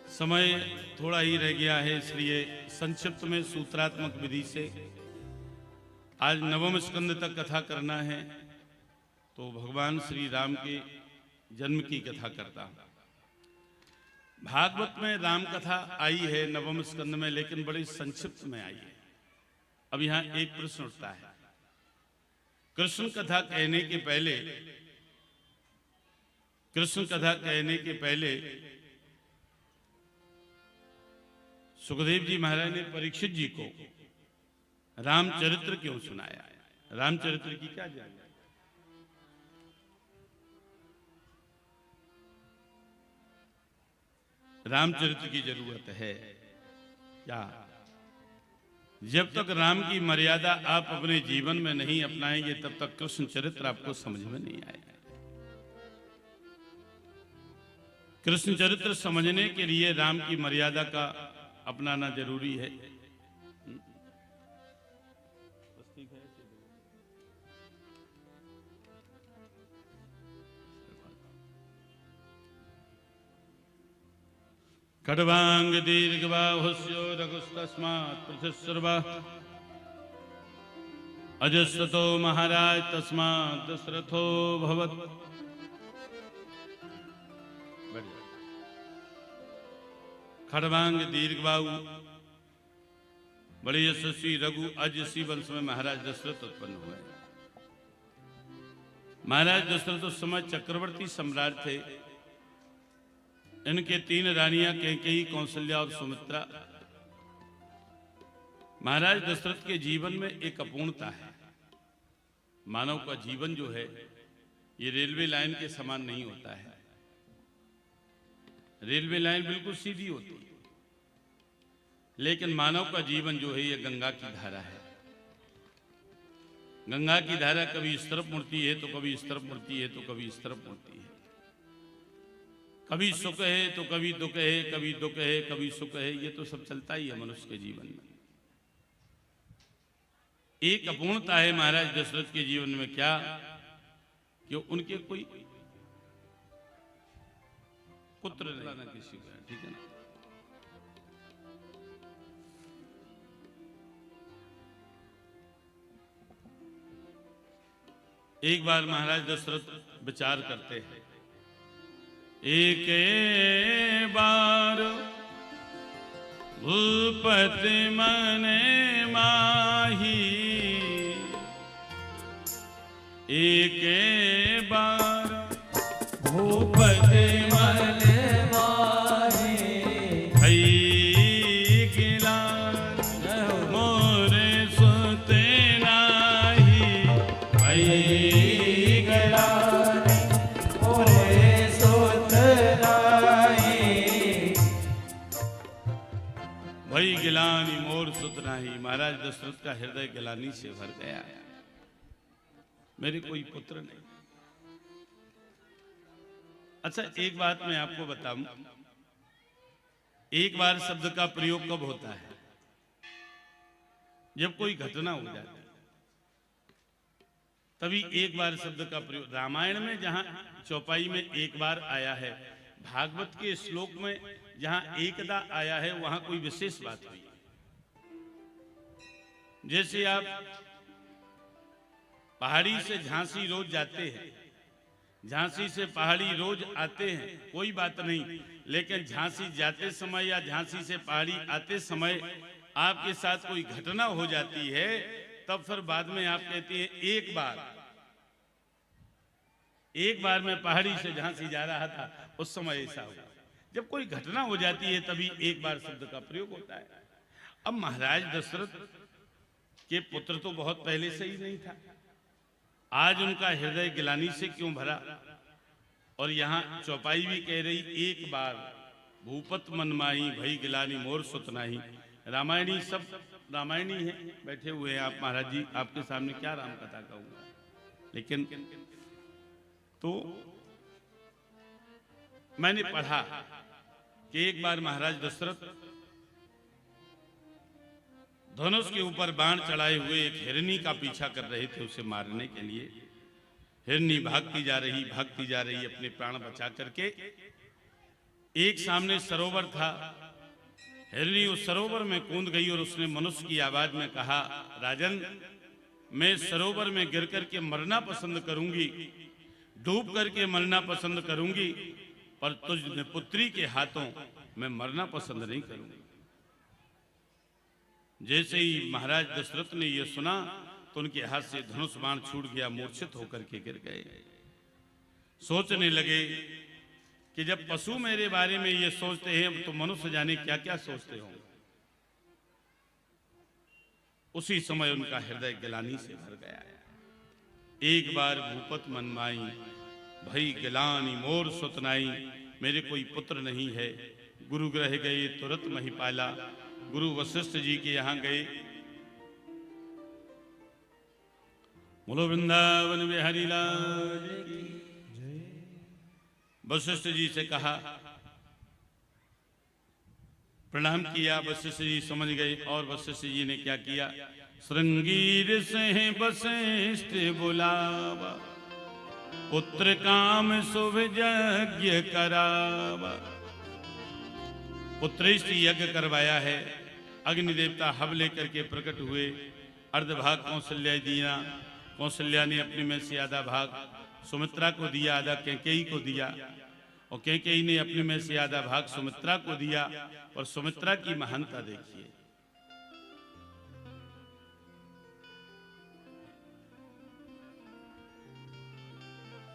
समय थोड़ा ही रह गया है, इसलिए संक्षिप्त में सूत्रात्मक विधि से आज नवम स्कंद तक कथा करना है। तो भगवान श्री राम के जन्म की कथा करता हूं। भागवत में राम कथा आई है नवम स्कंद में, लेकिन बड़ी संक्षिप्त में आई है। अब यहां एक प्रश्न उठता है, कृष्ण कथा कहने के पहले सुखदेव जी महाराज ने परीक्षित जी को रामचरित्र क्यों सुनाया? रामचरित्र की क्या जानकारी? रामचरित्र की जरूरत है क्या? जब तक राम की मर्यादा आप अपने जीवन में नहीं अपनाएंगे तब तक कृष्ण चरित्र आपको समझ में नहीं आएगा। कृष्ण चरित्र समझने के लिए राम की मर्यादा का अपनाना जरूरी है। खड्वांग दीर्घबाहुस्यो रघुस्तस्मात् पृथुस्सर्वा अजस्रतो महाराज तस्मात् दशरथो भवत्। खड्वांग दीर्घबाहु बड़े यशस्वी रघु अजसी वंश में महाराज दशरथ उत्पन्न हुए। महाराज दशरथ उस समय चक्रवर्ती सम्राट थे। इनके 3 रानियां कैकेयी, कौशल्या और सुमित्रा। महाराज दशरथ के जीवन में एक अपूर्णता है। मानव का जीवन जो है ये रेलवे लाइन के समान नहीं होता है। रेलवे लाइन बिल्कुल सीधी होती है, लेकिन मानव का जीवन जो है ये गंगा की धारा है। गंगा की धारा कभी इस तरफ मुड़ती है तो कभी इस तरफ मुड़ती है तो कभी इस तरफ मुड़ती है। कभी सुख है तो कभी दुख है, कभी दुख है कभी सुख है। ये तो सब चलता ही है मनुष्य के जीवन में। एक अपूर्णता है महाराज दशरथ के जीवन में। क्या? कि उनके कोई पुत्र नहीं किसी का, ठीक है ना। एक बार महाराज दशरथ विचार करते हैं। एक बार भूपति मने माही, एक बार भूपति मने माही, भई गिलान मोरे सुते नाही, भई गिलान मोरे सुते नाही, भई गिलानी मोर सुत नाही। महाराज दशरथ का हृदय गिलानी से भर गया। मेरे कोई पुत्र नहीं। अच्छा, एक बात मैं आपको बताऊं, एक बार शब्द का प्रयोग कब होता है? जब कोई घटना हो जाती है तभी एक बार शब्द का प्रयोग। रामायण में जहां चौपाई में एक बार आया है, भागवत के श्लोक में जहां एकदा आया है, वहां कोई विशेष बात हुई। जैसे आप पहाड़ी से झांसी रोज जाते हैं, झांसी से पहाड़ी रोज आते हैं, कोई बात नहीं। लेकिन झांसी जाते समय या झांसी से पहाड़ी आते समय आपके साथ कोई घटना हो जाती है, तब फिर बाद में आप कहते हैं एक बार मैं पहाड़ी से झांसी जा रहा था, उस समय ऐसा हुआ। जब कोई घटना हो जाती है तभी एक बार शब्द का प्रयोग होता है। अब महाराज दशरथ के पुत्र तो बहुत पहले से ही नहीं था। आज उनका हृदय गिलानी से क्यों भरा? और यहाँ चौपाई भी कह रही एक बार भूपत मन माही, भई गिलानी मोर सुत नाही। रामायणी, सब रामायणी है। बैठे हुए हैं आप महाराज जी, आपके सामने क्या राम कथा कहूंगा। लेकिन तो मैंने पढ़ा कि एक बार महाराज दशरथ धनुष के ऊपर बाण चढ़ाए हुए एक हिरनी का पीछा कर रहे थे, उसे मारने के लिए। हिरनी भागती जा रही अपने प्राण बचा करके एक सामने सरोवर था। हिरनी उस सरोवर में कूद गई और उसने मनुष्य की आवाज में कहा, राजन, मैं सरोवर में गिर करके मरना पसंद करूंगी, डूब करके मरना पसंद करूंगी, पर तुझ पुत्री के हाथों मैं मरना पसंद नहीं करूंगी। जैसे ही महाराज दशरथ ने यह सुना तो उनके हाथ से धनुष बाण छूट गया, मूर्छित होकर के गिर गए। सोचने लगे कि जब पशु मेरे बारे में ये सोचते हैं तो मनुष्य जाने क्या क्या सोचते हों। उसी समय उनका हृदय गिलानी से भर गया। एक बार भूपत मन माई, भई गिलानी मोर सुतनाई, मेरे कोई पुत्र नहीं है। गुरु ग्रह गए तुरंत महिपाला, गुरु वशिष्ठ जी के यहां गए। बोलो वृंदावन बिहारी लाल की। वशिष्ठ जी से कहा, प्रणाम किया। वशिष्ठ जी समझ गए और वशिष्ठ जी ने क्या किया, श्रृंगीर से वशिष्ठ बुलावा, पुत्र काम शुभ यज्ञ करावा। पुत्रेष्ट यज्ञ करवाया है। अग्नि देवता हव लेकर के प्रकट हुए। अर्धभाग कौशल्या दिया, कौशल्या ने अपने में से आधा भाग सुमित्रा को दिया, आधा कैकेयी को दिया, और कैकेयी ने अपने में से आधा भाग सुमित्रा को दिया। और सुमित्रा की महानता देखिए,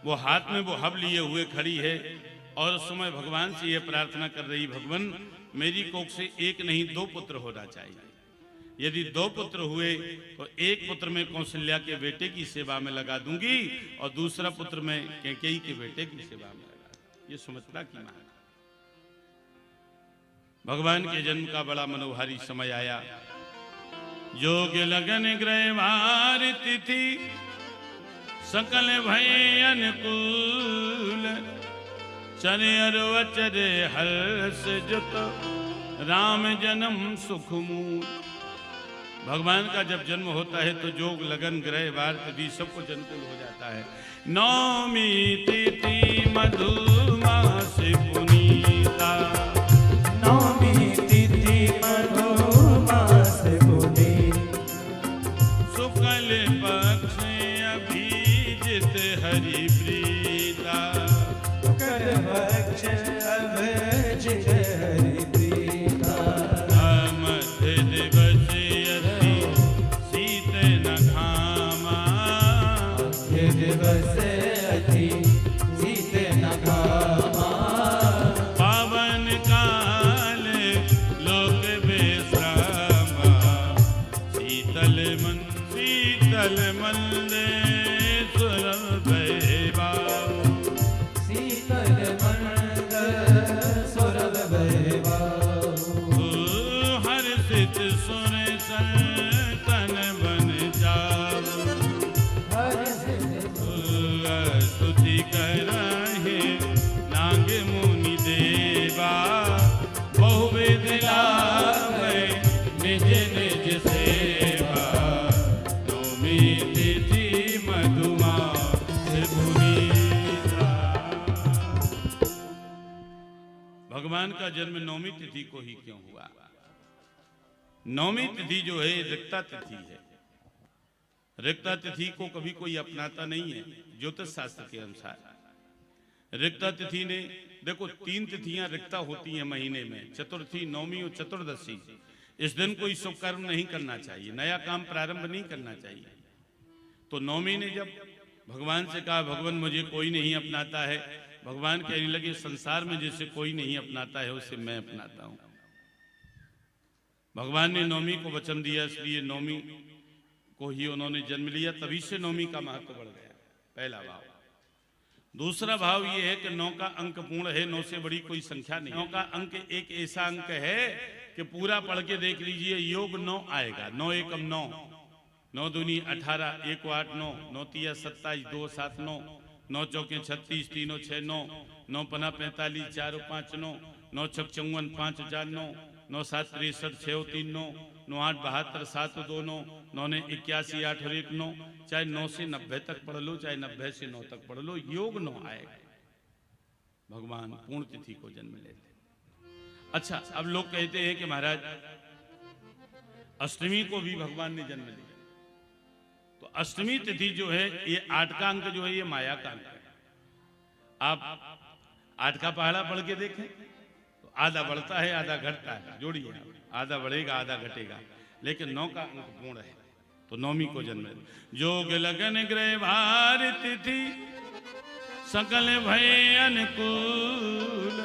वो हाथ में वो हव लिए हुए खड़ी है और उस समय भगवान से यह प्रार्थना कर रही, भगवान मेरी कोख से एक नहीं 2 पुत्र होना चाहिए। यदि 2 पुत्र हुए तो एक पुत्र में कौशल्या के बेटे की सेवा में लगा दूंगी और दूसरा पुत्र में कैकेयी के बेटे की सेवा में लगा दूंगी। ये सुमित्रा की मां। भगवान के जन्म का बड़ा मनोहारी समय आया। योग लगन ग्रहवार तिथि, सकल भय अनुकूल, चरे अरवचरे हर्ष जुत, राम जन्म सुख मूल। भगवान का जब जन्म होता है तो जोग लगन ग्रह वार तिथि सब कुछ अनुकूल हो जाता है। नौमी तिथि मधुमास पुनीता, नौमी तिथि मधुमास पुनीता, शुक्ल पक्ष अभिजित हरि प्रीता, शुक्ल पक्ष अभिजित हरि प्रीता, मध्य दिवस अति शीत न घामा, मध्य दिवस अति शीत न घामा, पावन काल लोक विश्रामा, शीतल मंदे सुरभ वैभव, शीतल मंद सुरभ वैभव, हर्षित सुर संतन बन जाओ, हर्षित स्तुति करहि नाग मुनि देवा, बहुविध लाभै निज निज सेवा, नौमी तिथि मधुमास पुनीता। भगवान का जन्म नौमी तिथि को ही क्यों हुआ? नौमी तिथि जो है रिक्ता तिथि है। रिक्ता तिथि को कभी कोई अपनाता नहीं है ज्योतिष शास्त्र के अनुसार। रिक्ता तिथि ने देखो 3 तिथियां रिक्ता होती हैं महीने में, चतुर्थी, नौमी और चतुर्दशी। इस दिन कोई शुभ कर्म नहीं करना चाहिए, नया काम प्रारंभ नहीं करना चाहिए। तो नौमी ने जब भगवान से कहा, भगवान मुझे कोई नहीं अपनाता है, भगवान कहने लगे संसार में जैसे कोई नहीं अपनाता है उसे मैं अपनाता हूं। भगवान ने नौमी को वचन दिया, इसलिए नौमी को ही उन्होंने जन्म लिया। तभी से नौमी का महत्व बढ़ गया। पहला भाव। दूसरा भाव ये है कि 9 का अंक पूर्ण है, 9 से बड़ी कोई संख्या नहीं। 9 का अंक एक ऐसा अंक है कि पूरा पढ़ के देख लीजिए, योग 9 आएगा। 9 एकम 9, 9 दूनी 18, 1 8 9, 9 तिया 27, 2 7 9, 9 चौके 36, 3 6 9, 9 पना 45, 4 5 9, 9 छक 54, 5 4 9, 9 7 63, 6 3 9, 9 8 72, 7 2 9, 9 ने 81, 8 और 1 9। चाहे 9 से 90 तक पढ़ लो, चाहे 90 से 9 तक पढ़ लो, योग 9 आएगा। भगवान पूर्ण तिथि को जन्म लेते। अच्छा, अब लोग कहते हैं कि महाराज अष्टमी को भी भगवान ने जन्म लिया, तो अष्टमी तिथि जो है ये 8 का अंक जो है ये माया का अंक है। आप 8 का पहाड़ा पढ़ के देखें तो आधा बढ़ता है आधा घटता है, जोड़िए, आधा बढ़ेगा आधा घटेगा, लेकिन 9 का अंक पूर्ण है, तो नौमी को जन्म है। जोग लगन ग्रह भार तिथि सकल भय अनुकूल,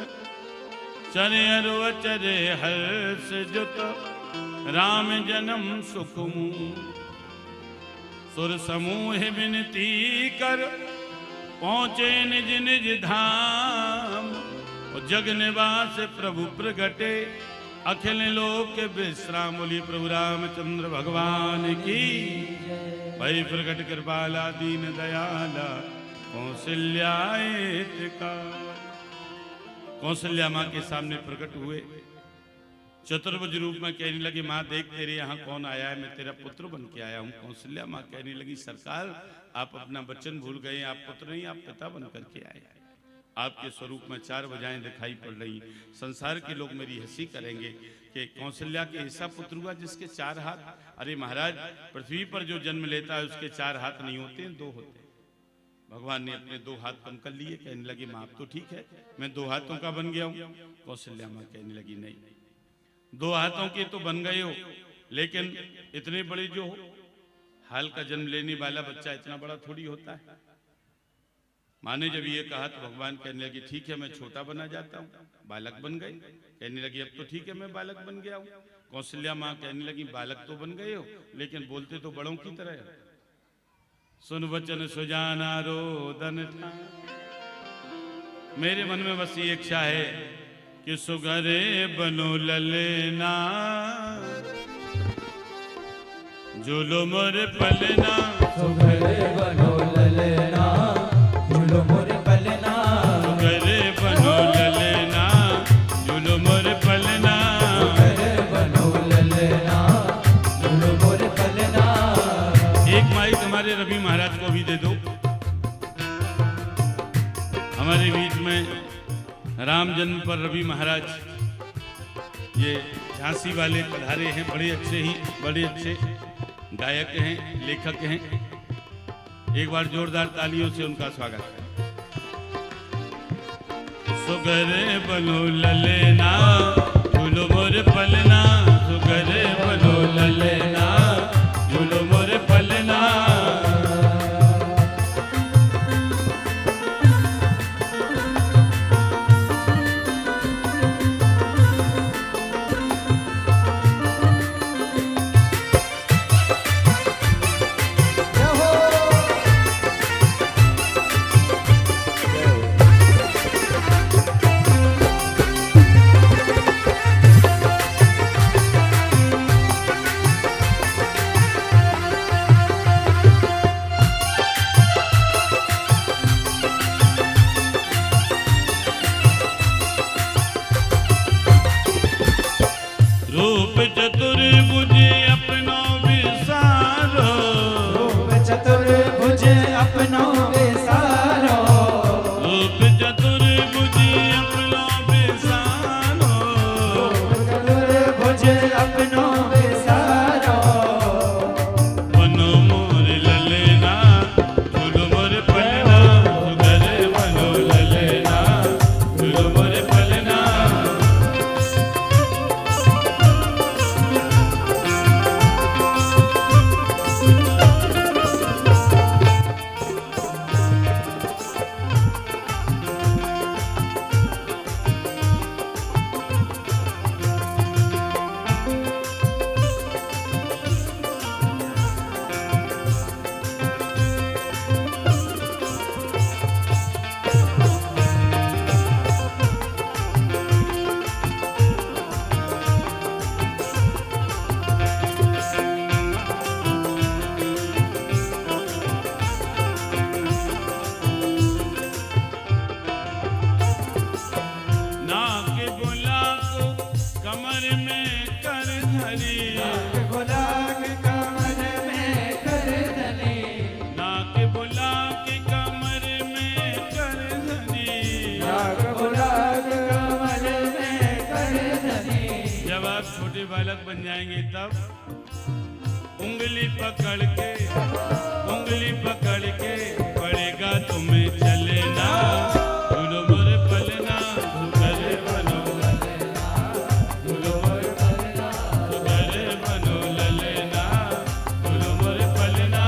चरे अरुचरे हर्ष जुत राम जन्म सुखमूल, सुर समूह विनती कर पहुंचे निज निज धाम, और जग निवास प्रभु प्रगटे अखिल लोक विश्राम। बोलिए प्रभु रामचंद्र भगवान की। भई प्रगट कृपाला दीन दयाला कौशल्यायत का। कौशल्या माँ के सामने प्रकट हुए, चतुर्भुज रूप में कहने लगी, माँ देख तेरे यहाँ कौन आया है, मैं तेरा पुत्र बन के आया हूँ। कौशल्या माँ कहने लगी, सरकार आप अपना वचन भूल गए, आप पुत्र नहीं आप पिता बन करके आए। आपके स्वरूप में 4 भुजाएं दिखाई पड़ रही, संसार के लोग मेरी हंसी करेंगे कि कौशल्या के ऐसा पुत्र हुआ जिसके 4 हाथ। अरे महाराज, पृथ्वी पर जो जन्म लेता है उसके 4 हाथ नहीं होते, 2 होते। भगवान ने अपने 2 हाथ कम कर लिए, कहने लगी माँ तो ठीक है, मैं 2 हाथों का बन गया हूँ। कौशल्या माँ कहने लगी नहीं, 2 हाथों के तो बन गए हो, लेकिन इतने बड़े जो हो, हाल का जन्म लेने वाला बच्चा इतना बड़ा थोड़ी होता है। माँ ने जब ये कहा तो भगवान कहने लगे ठीक है, मैं छोटा बना जाता हूँ। बालक बन गए, कहने लगी अब तो ठीक है, मैं बालक बन गया हूँ। कौशल्या माँ कहने लगी बालक तो बन गए हो, लेकिन बोलते तो बड़ों की तरह हो। सुन वचन सुजाना रोदन था, मेरे मन में बस ये इच्छा है कि सुगरे बनो ललना, झूलो मोर पलना। सुगरे बनो ललना, झूलो मोर पलना। सुगरे बनो ललना, झूलो मोर पलना। सुगरे बनो ललना, झूलो मोर पलना। एक माइक हमारे रवि महाराज को भी दे दो। हमारे बीच में राम जन्म पर रवि महाराज ये झांसी वाले पधारे हैं, बड़े अच्छे गायक हैं, लेखक हैं। एक बार जोरदार तालियों से उनका स्वागत करें। सुगरे बनो ललना, झूलो मोर पलना। सुगरे बनो ललना, झूलो मोर पलना। बालक बन जाएंगे तब उंगली पकड़ के पड़ेगा तुम्हें चलना, झूलो मोरे पलना सुघर बनो ललना, झूलो मोरे पलना सुघर बनो ललना, झूलो मोरे पलना।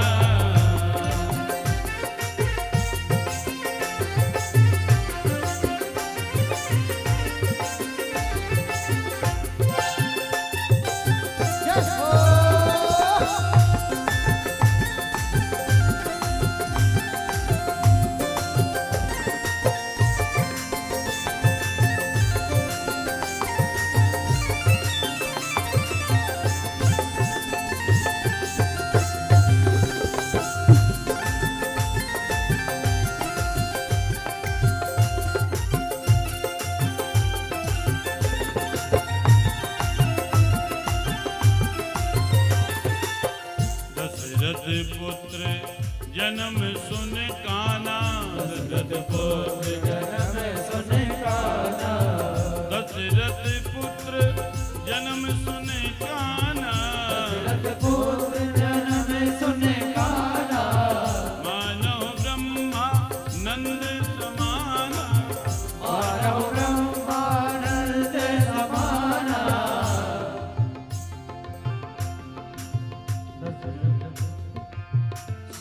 दशरथ पुत्र जन्म सुन काना, दशरथ पुत्र जन्म सुन काना, दशरथ पुत्र जन्म सुन काना, दशरथ पुत्र जन्म सुन काना, मानव ब्रह्मा नंद समाना, मानव ब्रह्मानंद समाना।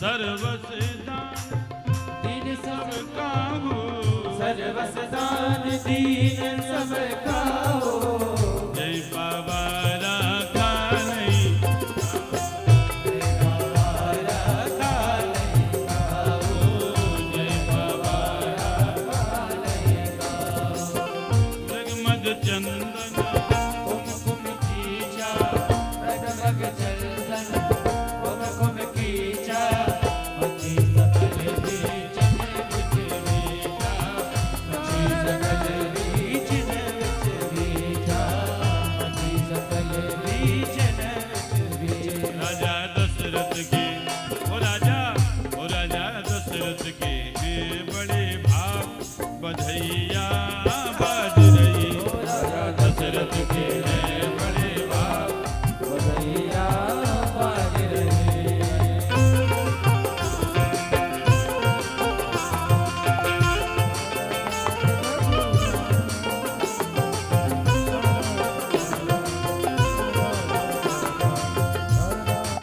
सर्वस दान दीन सब काहू, सर्वस दान दीन सब काहू, जय बाबा राखा नहीं, जय बाबा जगमग चंदन